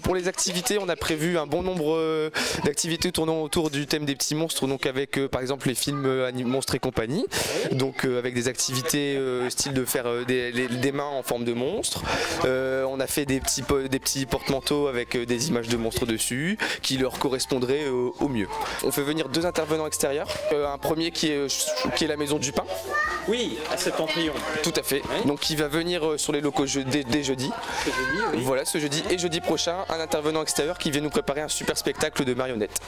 Pour les activités, on a prévu un bon nombre d'activités tournant autour du thème des petits monstres, donc avec par exemple les films Monstres et compagnie, donc avec des activités style de faire des mains en forme de monstres. On a fait des petits porte-manteaux avec des images de monstres dessus qui leur correspondraient au mieux. On fait venir 2 intervenants extérieurs, un premier qui est la Maison du Pain. Oui, à Septentrion. Tout à fait, oui. Donc il va venir sur les locaux dès jeudi. Ce jeudi, oui. Voilà, ce jeudi et jeudi prochain, un intervenant extérieur qui vient nous préparer un super spectacle de marionnettes.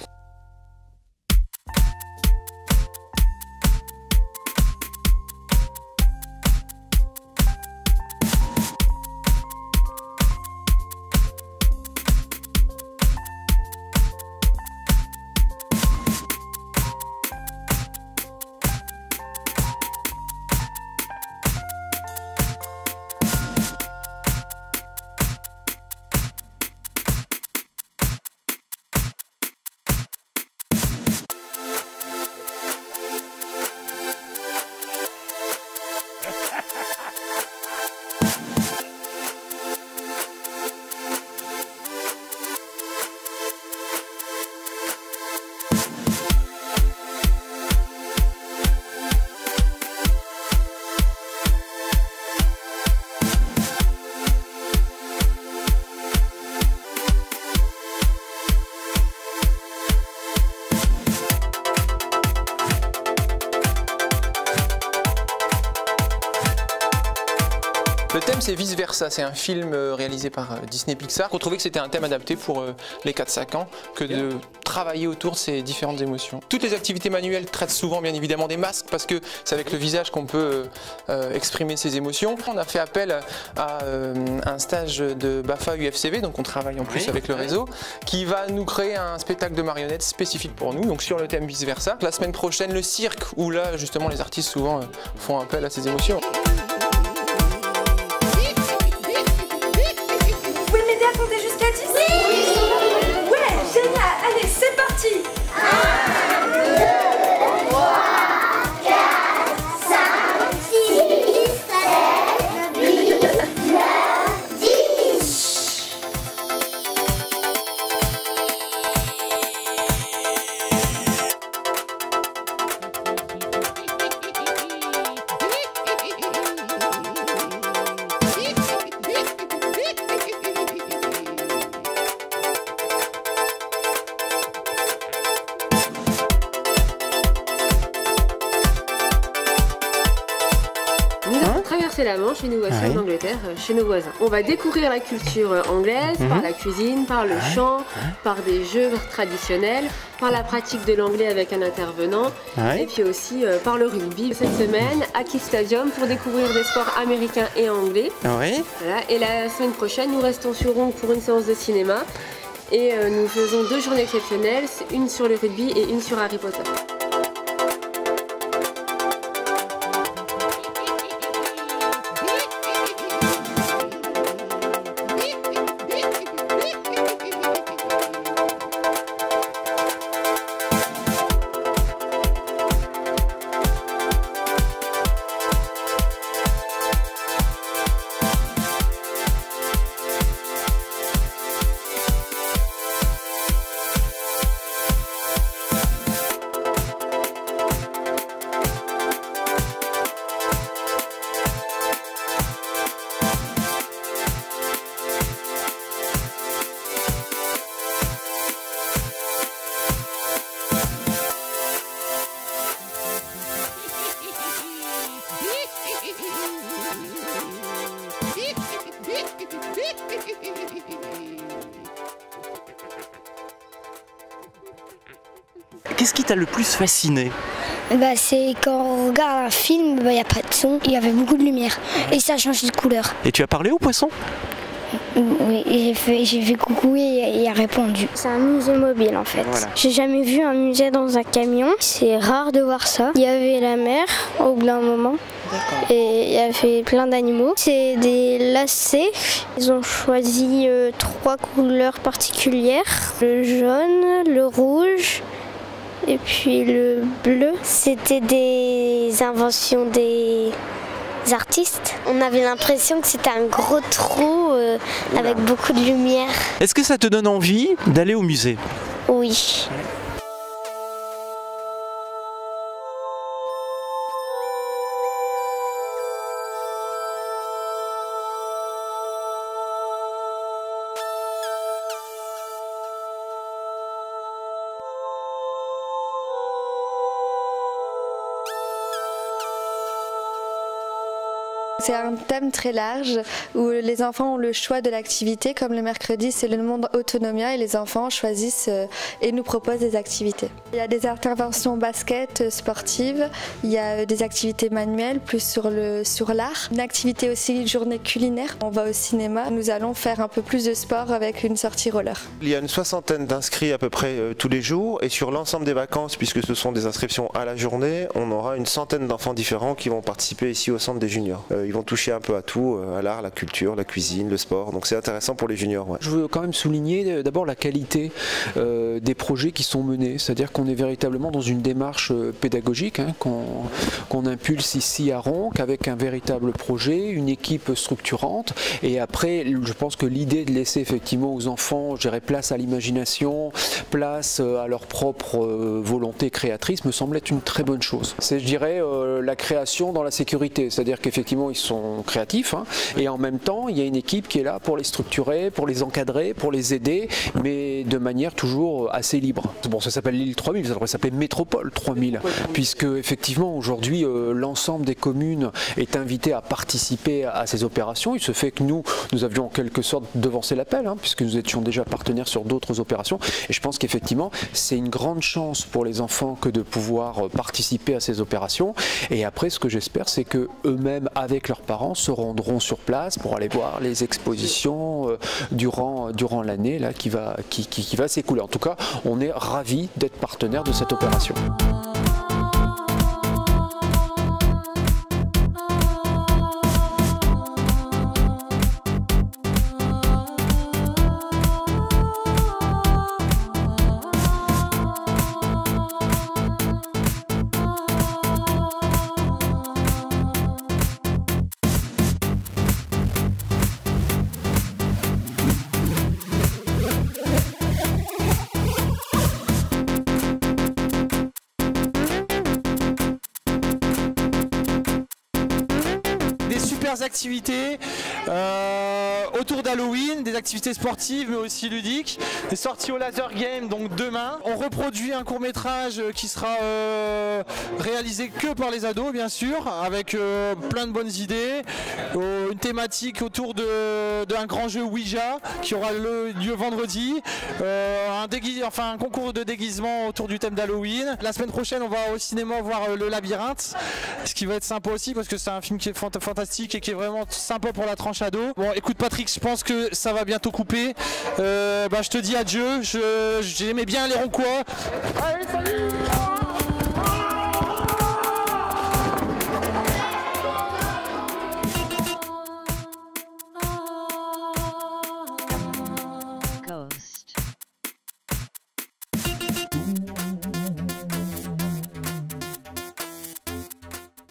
Le thème c'est Vice Versa, c'est un film réalisé par Disney Pixar. On trouvait que c'était un thème adapté pour les 4-5 ans que de travailler autour de ces différentes émotions. Toutes les activités manuelles traitent souvent bien évidemment des masques parce que c'est avec le visage qu'on peut exprimer ses émotions. On a fait appel à un stage de BAFA UFCV, donc on travaille en plus avec le réseau, qui va nous créer un spectacle de marionnettes spécifique pour nous, donc sur le thème Vice Versa. La semaine prochaine, le cirque, où là justement les artistes souvent font appel à ces émotions. Jusqu'à 10 ? Oui. Ouais, génial. Allez, c'est parti. 1, 2, 3, 4, 5, 6, 7, 8, 9, 10. Traverser la Manche et nous voici en Angleterre, chez nos voisins. On va découvrir la culture anglaise par la cuisine, par le chant, par des jeux traditionnels, par la pratique de l'anglais avec un intervenant et puis aussi par le rugby. Cette semaine à Keith Stadium pour découvrir des sports américains et anglais. Voilà. Et la semaine prochaine, nous restons sur Ronde pour une séance de cinéma et nous faisons 2 journées exceptionnelles, une sur le rugby et une sur Harry Potter. Qu'est-ce qui t'a le plus fasciné? C'est quand on regarde un film, il n'y a pas de son, il y avait beaucoup de lumière et ça change de couleur. Et tu as parlé au poisson? Oui, j'ai fait coucou et il a répondu. C'est un musée mobile en fait. Voilà. J'ai jamais vu un musée dans un camion, c'est rare de voir ça. Il y avait la mer au bout d'un moment et il y avait plein d'animaux. C'est des lacets, ils ont choisi 3 couleurs particulières, le jaune, le rouge et puis le bleu. C'était des inventions des artistes. On avait l'impression que c'était un gros trou avec beaucoup de lumière. Est-ce que ça te donne envie d'aller au musée? Oui. C'est un thème très large où les enfants ont le choix de l'activité. Comme le mercredi, c'est le monde Autonomia et les enfants choisissent et nous proposent des activités. Il y a des interventions basket, sportives, il y a des activités manuelles plus sur l'art. Une activité aussi, une journée culinaire. On va au cinéma, nous allons faire un peu plus de sport avec une sortie roller. Il y a une 60aine d'inscrits à peu près tous les jours et sur l'ensemble des vacances, puisque ce sont des inscriptions à la journée, on aura une centaine d'enfants différents qui vont participer ici au centre des juniors. Ils vont toucher un peu à tout, à l'art, la culture, la cuisine, le sport, donc c'est intéressant pour les juniors. Ouais. Je veux quand même souligner d'abord la qualité des projets qui sont menés, c'est-à-dire qu'on est véritablement dans une démarche pédagogique qu'on impulse ici à Ronques avec un véritable projet, une équipe structurante et après je pense que l'idée de laisser effectivement aux enfants, je dirais, place à l'imagination, place à leur propre volonté créatrice me semble être une très bonne chose. C'est, je dirais, la création dans la sécurité, c'est-à-dire qu'effectivement ils sont créatifs et en même temps il y a une équipe qui est là pour les structurer, pour les encadrer, pour les aider, mais de manière toujours assez libre. Bon, ça s'appelle l'île 3000, ça devrait s'appeler Métropole 3000, puisque effectivement aujourd'hui l'ensemble des communes est invité à participer à ces opérations. Il se fait que nous avions en quelque sorte devancé l'appel, puisque nous étions déjà partenaires sur d'autres opérations, et je pense qu'effectivement c'est une grande chance pour les enfants que de pouvoir participer à ces opérations. Et après, ce que j'espère, c'est que eux-mêmes avec leurs parents se rendront sur place pour aller voir les expositions durant l'année là qui va s'écouler. En tout cas, on est ravis d'être partenaire de cette opération. Activités autour d'Halloween, des activités sportives mais aussi ludiques, des sorties au laser game donc demain. On reproduit un court-métrage qui sera réalisé que par les ados bien sûr, avec plein de bonnes idées, une thématique autour d'un grand jeu Ouija qui aura lieu vendredi, un concours de déguisement autour du thème d'Halloween. La semaine prochaine on va au cinéma voir Le Labyrinthe, ce qui va être sympa aussi parce que c'est un film qui est fantastique et qui est vraiment sympa pour la tranche ado. Bon, écoute Patrick, je pense que ça va bientôt couper. Je te dis adieu. J'aimais bien les Roncois. Allez, salut!